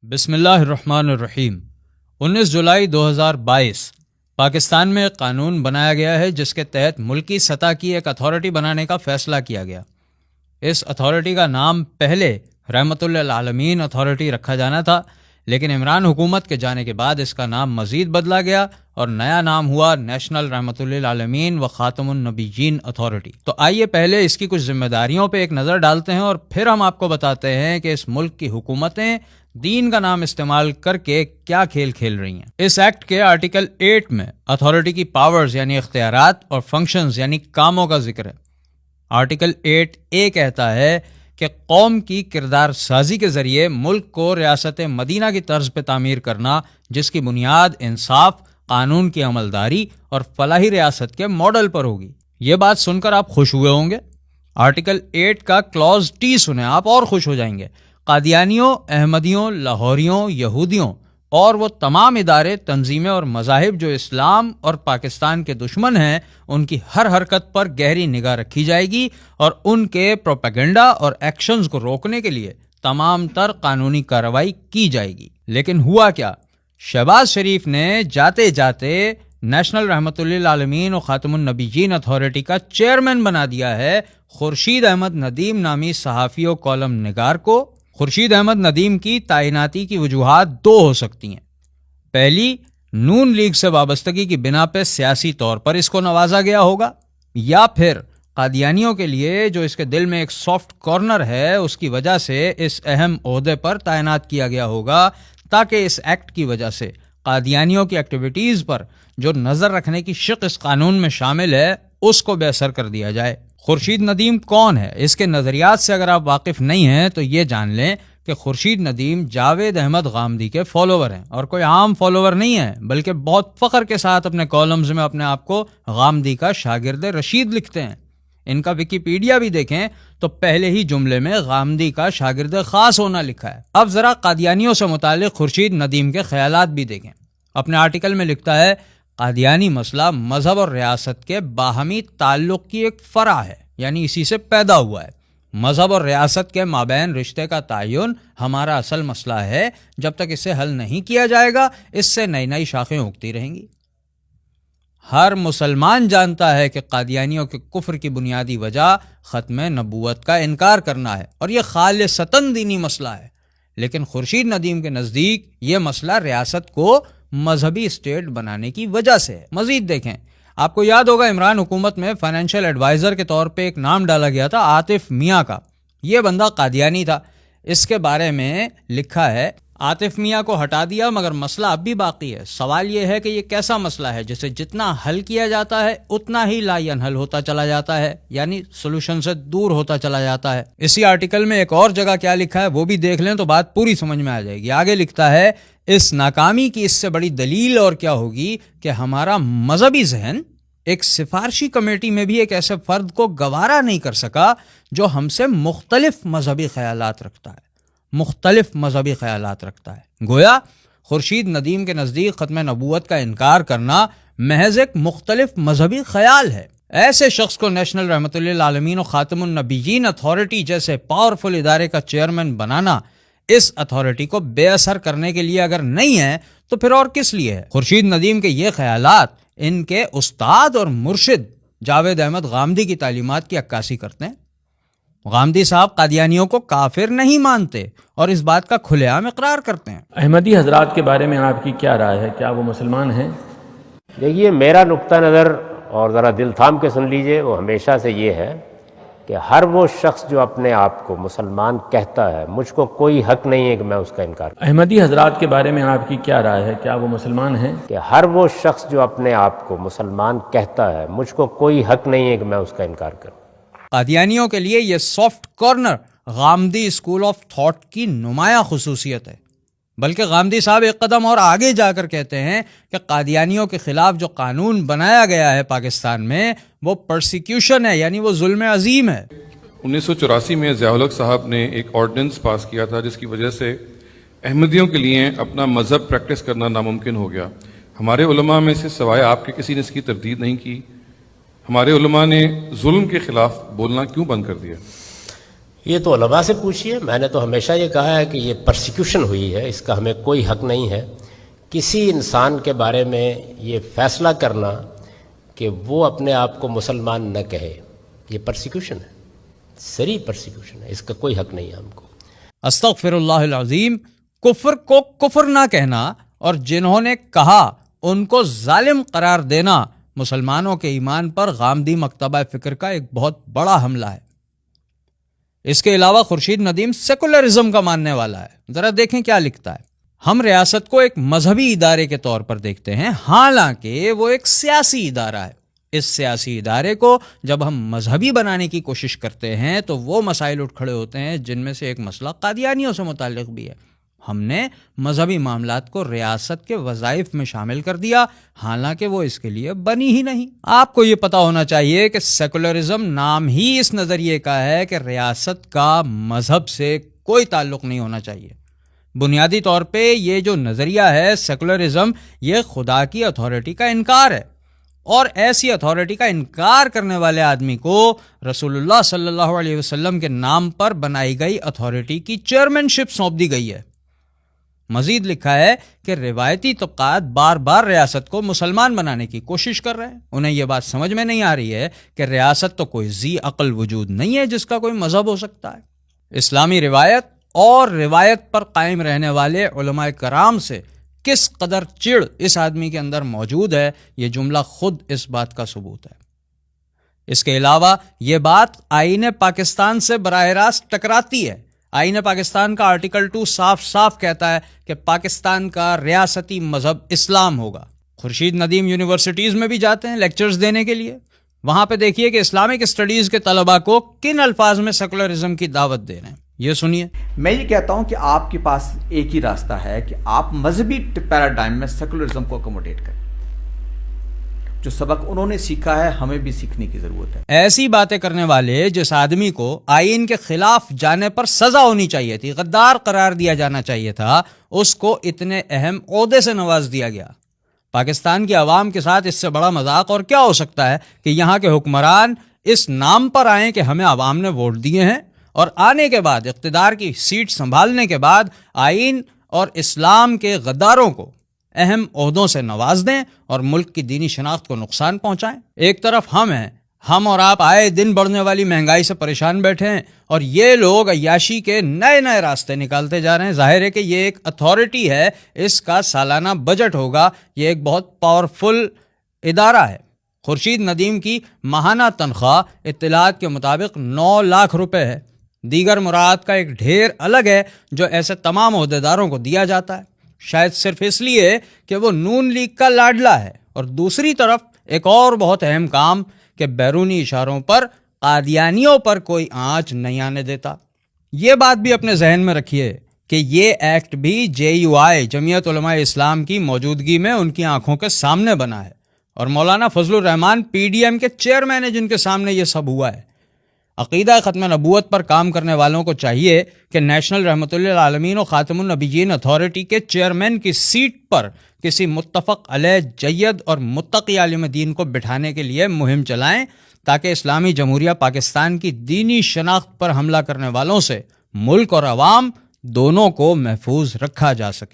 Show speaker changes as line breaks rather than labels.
بسم اللہ الرحمن الرحیم 19 جولائی 2022 پاکستان میں ایک قانون بنایا گیا ہے جس کے تحت ملکی سطح کی ایک اتھارٹی بنانے کا فیصلہ کیا گیا۔ اس اتھارٹی کا نام پہلے رحمت للعالمین اتھارٹی رکھا جانا تھا، لیکن عمران حکومت کے جانے کے بعد اس کا نام مزید بدلا گیا اور نیا نام ہوا نیشنل رحمت للعالمین و خاتم النبیین اتھارٹی۔ تو آئیے پہلے اس کی کچھ ذمہ داریوں پہ ایک نظر ڈالتے ہیں اور پھر ہم آپ کو بتاتے ہیں کہ اس ملک کی حکومتیں دین کا نام استعمال کر کے کیا کھیل کھیل رہی ہیں۔ اس ایکٹ کے آرٹیکل 8 میں اتھارٹی کی پاورز یعنی اختیارات اور فنکشنز یعنی کاموں کا ذکر ہے۔ آرٹیکل 8A کہتا ہے کہ قوم کی کردار سازی کے ذریعے ملک کو ریاست مدینہ کی طرز پہ تعمیر کرنا، جس کی بنیاد انصاف، قانون کی عملداری اور فلاحی ریاست کے ماڈل پر ہوگی۔ یہ بات سن کر آپ خوش ہوئے ہوں گے۔ آرٹیکل 8 کا کلوز T سنیں آپ اور خوش ہو جائیں گے۔ قادیانیوں، احمدیوں، لاہوریوں، یہودیوں اور وہ تمام ادارے، تنظیمیں اور مذاہب جو اسلام اور پاکستان کے دشمن ہیں، ان کی ہر حرکت پر گہری نگاہ رکھی جائے گی اور ان کے پروپیگنڈا اور ایکشنز کو روکنے کے لیے تمام تر قانونی کارروائی کی جائے گی۔ لیکن ہوا کیا؟ شہباز شریف نے جاتے جاتے نیشنل رحمت للعالمین و خاتم النبیین اتھارٹی کا چیئرمین بنا دیا ہے خورشید احمد ندیم نامی صحافی و کالم نگار کو۔ خورشید احمد ندیم کی تعیناتی کی وجوہات دو ہو سکتی ہیں۔ پہلی، نون لیگ سے وابستگی کی بنا پہ سیاسی طور پر اس کو نوازا گیا ہوگا، یا پھر قادیانیوں کے لیے جو اس کے دل میں ایک سافٹ کارنر ہے اس کی وجہ سے اس اہم عہدے پر تعینات کیا گیا ہوگا تاکہ اس ایکٹ کی وجہ سے قادیانیوں کی ایکٹیویٹیز پر جو نظر رکھنے کی شق اس قانون میں شامل ہے اس کو بے اثر کر دیا جائے۔ خورشید ندیم کون ہے؟ اس کے نظریات سے اگر آپ واقف نہیں ہیں تو یہ جان لیں کہ خورشید ندیم جاوید احمد غامدی کے فالوور ہیں، اور کوئی عام فالوور نہیں ہے، بلکہ بہت فخر کے ساتھ اپنے کالمز میں اپنے آپ کو غامدی کا شاگرد رشید لکھتے ہیں۔ ان کا ویکیپیڈیا بھی دیکھیں تو پہلے ہی جملے میں غامدی کا شاگرد خاص ہونا لکھا ہے۔ اب ذرا قادیانیوں سے متعلق خورشید ندیم کے خیالات بھی دیکھیں۔ اپنے آرٹیکل میں لکھتا ہے، قادیانی مسئلہ مذہب اور ریاست کے باہمی تعلق کی ایک فرع ہے، یعنی اسی سے پیدا ہوا ہے۔ مذہب اور ریاست کے مابین رشتے کا تعین ہمارا اصل مسئلہ ہے۔ جب تک اسے حل نہیں کیا جائے گا اس سے نئی نئی شاخیں اگتی رہیں گی۔ ہر مسلمان جانتا ہے کہ قادیانیوں کے کفر کی بنیادی وجہ ختم نبوت کا انکار کرنا ہے، اور یہ خالصتاً دینی مسئلہ ہے۔ لیکن خورشید ندیم کے نزدیک یہ مسئلہ ریاست کو مذہبی اسٹیٹ بنانے کی وجہ سے ہے۔ مزید دیکھیں، آپ کو یاد ہوگا عمران حکومت میں فائنینشیل ایڈوائزر کے طور پہ ایک نام ڈالا گیا تھا عاطف میاں کا۔ یہ بندہ قادیانی تھا۔ اس کے بارے میں لکھا ہے، عاطف میاں کو ہٹا دیا مگر مسئلہ اب بھی باقی ہے۔ سوال یہ ہے کہ یہ کیسا مسئلہ ہے جسے جتنا حل کیا جاتا ہے اتنا ہی لا ینحل ہوتا چلا جاتا ہے، یعنی سولوشن سے دور ہوتا چلا جاتا ہے۔ اسی آرٹیکل میں ایک اور جگہ کیا لکھا ہے وہ بھی دیکھ لیں تو بات پوری سمجھ میں آ جائے گی۔ آگے لکھتا ہے، اس ناکامی کی اس سے بڑی دلیل اور کیا ہوگی کہ ہمارا مذہبی ذہن ایک سفارشی کمیٹی میں بھی ایک ایسے فرد کو گوارا نہیں کر سکا جو ہم سے مختلف مذہبی خیالات رکھتا ہے۔ گویا خورشید ندیم کے نزدیک ختم نبوت کا انکار کرنا محض ایک مختلف مذہبی خیال ہے۔ ایسے شخص کو نیشنل رحمت للعالمین و خاتم النبیین اتھارٹی جیسے پاورفل ادارے کا چیئرمین بنانا اس اتھارٹی کو بے اثر کرنے کے لیے اگر نہیں ہے تو پھر اور کس لیے ہے؟ خورشید ندیم کے یہ خیالات ان کے استاد اور مرشد جاوید احمد غامدی کی تعلیمات کی عکاسی کرتے ہیں۔ غامدی صاحب قادیانیوں کو کافر نہیں مانتے اور اس بات کا کھلے عام اقرار کرتے ہیں۔
احمدی حضرات کے بارے میں آپ کی کیا رائے ہے؟ کیا وہ مسلمان ہیں؟
دیکھیے، میرا نقطہ نظر، اور ذرا دل تھام کے سن لیجئے، وہ ہمیشہ سے یہ ہے کہ ہر وہ شخص جو اپنے آپ کو مسلمان کہتا ہے، مجھ کو کوئی حق نہیں ہے کہ میں اس کا انکار کروں۔
احمدی حضرات کے بارے میں آپ کی کیا رائے ہے؟ کیا وہ مسلمان ہیں؟
کہ ہر وہ شخص جو اپنے آپ کو مسلمان کہتا ہے، مجھ کو کوئی حق نہیں ہے کہ میں اس کا انکار کروں۔
قادیانیوں کے لیے یہ soft corner Ghamidi school of thought کی نمایاں خصوصیت ہے، بلکہ غامدی صاحب ایک قدم اور آگے جا کر کہتے ہیں کہ قادیانیوں کے خلاف جو قانون بنایا گیا ہے پاکستان میں وہ پرسیکیوشن ہے، یعنی وہ ظلم عظیم ہے۔
1984 میں ضیاء الحق صاحب نے ایک آرڈیننس پاس کیا تھا جس کی وجہ سے احمدیوں کے لیے اپنا مذہب پریکٹس کرنا ناممکن ہو گیا۔ ہمارے علماء میں سے سوائے آپ کے کسی نے اس کی تردید نہیں کی۔ ہمارے علماء نے ظلم کے خلاف بولنا کیوں بند کر دیا؟
یہ تو علماء سے پوچھیے. میں نے تو ہمیشہ یہ کہا ہے کہ یہ پرسیکیوشن ہوئی ہے، اس کا ہمیں کوئی حق نہیں ہے. کسی انسان کے بارے میں یہ فیصلہ کرنا کہ وہ اپنے آپ کو مسلمان نہ کہے، یہ پرسیکیوشن ہے، سری پرسیکیوشن ہے. اس کا کوئی حق نہیں ہے ہم کو.
استغفر اللہ العظیم. کفر کو کفر نہ کہنا اور جنہوں نے کہا ان کو ظالم قرار دینا مسلمانوں کے ایمان پر غامدی مکتبہ فکر کا ایک بہت بڑا حملہ ہے. اس کے علاوہ خورشید ندیم سیکولرزم کا ماننے والا ہے. ذرا دیکھیں کیا لکھتا ہے. ہم ریاست کو ایک مذہبی ادارے کے طور پر دیکھتے ہیں، حالانکہ وہ ایک سیاسی ادارہ ہے. اس سیاسی ادارے کو جب ہم مذہبی بنانے کی کوشش کرتے ہیں تو وہ مسائل اٹھ کھڑے ہوتے ہیں جن میں سے ایک مسئلہ قادیانیوں سے متعلق بھی ہے. ہم نے مذہبی معاملات کو ریاست کے وظائف میں شامل کر دیا، حالانکہ وہ اس کے لیے بنی ہی نہیں. آپ کو یہ پتا ہونا چاہیے کہ سیکولرزم نام ہی اس نظریے کا ہے کہ ریاست کا مذہب سے کوئی تعلق نہیں ہونا چاہیے. بنیادی طور پہ یہ جو نظریہ ہے سیکولرزم، یہ خدا کی اتھارٹی کا انکار ہے، اور ایسی اتھارٹی کا انکار کرنے والے آدمی کو رسول اللہ صلی اللہ علیہ وسلم کے نام پر بنائی گئی اتھارٹی کی چیئرمین شپ سونپ دی گئی ہے. مزید لکھا ہے کہ روایتی طبقات بار بار ریاست کو مسلمان بنانے کی کوشش کر رہے ہیں. انہیں یہ بات سمجھ میں نہیں آ رہی ہے کہ ریاست تو کوئی ذی عقل وجود نہیں ہے جس کا کوئی مذہب ہو سکتا ہے. اسلامی روایت اور روایت پر قائم رہنے والے علماء کرام سے کس قدر چڑ اس آدمی کے اندر موجود ہے، یہ جملہ خود اس بات کا ثبوت ہے. اس کے علاوہ یہ بات آئین پاکستان سے براہ راست ٹکراتی ہے. آئین پاکستان کا آرٹیکل 2 صاف صاف کہتا ہے کہ پاکستان کا ریاستی مذہب اسلام ہوگا. خورشید ندیم یونیورسٹیز میں بھی جاتے ہیں لیکچرز دینے کے لیے. وہاں پہ دیکھیے کہ اسلامک اسٹڈیز کے طلباء کو کن الفاظ میں سیکولرزم کی دعوت دے رہے ہیں. یہ سنیے.
میں یہ کہتا ہوں کہ آپ کے پاس ایک ہی راستہ ہے کہ آپ مذہبی پیراڈائم میں سیکولرزم کو اکوموڈیٹ کریں. جو سبق انہوں نے سیکھا ہے ہمیں بھی سیکھنے کی ضرورت ہے.
ایسی باتیں کرنے والے جس آدمی کو آئین کے خلاف جانے پر سزا ہونی چاہیے تھی، غدار قرار دیا جانا چاہیے تھا، اس کو اتنے اہم عہدے سے نواز دیا گیا. پاکستان کی عوام کے ساتھ اس سے بڑا مذاق اور کیا ہو سکتا ہے کہ یہاں کے حکمران اس نام پر آئیں کہ ہمیں عوام نے ووٹ دیے ہیں، اور آنے کے بعد اقتدار کی سیٹ سنبھالنے کے بعد آئین اور اسلام کے غداروں کو اہم عہدوں سے نواز دیں اور ملک کی دینی شناخت کو نقصان پہنچائیں. ایک طرف ہم ہیں، ہم اور آپ آئے دن بڑھنے والی مہنگائی سے پریشان بیٹھے ہیں، اور یہ لوگ عیاشی کے نئے نئے راستے نکالتے جا رہے ہیں. ظاہر ہے کہ یہ ایک اتھارٹی ہے، اس کا سالانہ بجٹ ہوگا، یہ ایک بہت پاورفل ادارہ ہے. خورشید ندیم کی ماہانہ تنخواہ اطلاعات کے مطابق 9 لاکھ روپے ہے. دیگر مراعات کا ایک ڈھیر الگ ہے جو ایسے تمام عہدیداروں کو دیا جاتا ہے، شاید صرف اس لیے کہ وہ نون لیگ کا لاڈلا ہے. اور دوسری طرف ایک اور بہت اہم کام کہ بیرونی اشاروں پر قادیانیوں پر کوئی آنچ نہیں آنے دیتا. یہ بات بھی اپنے ذہن میں رکھیے کہ یہ ایکٹ بھی JUI جمعیت علماء اسلام کی موجودگی میں ان کی آنکھوں کے سامنے بنا ہے، اور مولانا فضل الرحمان PDM کے چیئرمین ہیں جن کے سامنے یہ سب ہوا ہے. عقیدہ ختم نبوت پر کام کرنے والوں کو چاہیے کہ نیشنل رحمت للعالمین و خاتم النبیین اتھارٹی کے چیئرمین کی سیٹ پر کسی متفق علیہ جید اور متقی عالم دین کو بٹھانے کے لیے مہم چلائیں، تاکہ اسلامی جمہوریہ پاکستان کی دینی شناخت پر حملہ کرنے والوں سے ملک اور عوام دونوں کو محفوظ رکھا جا سکے.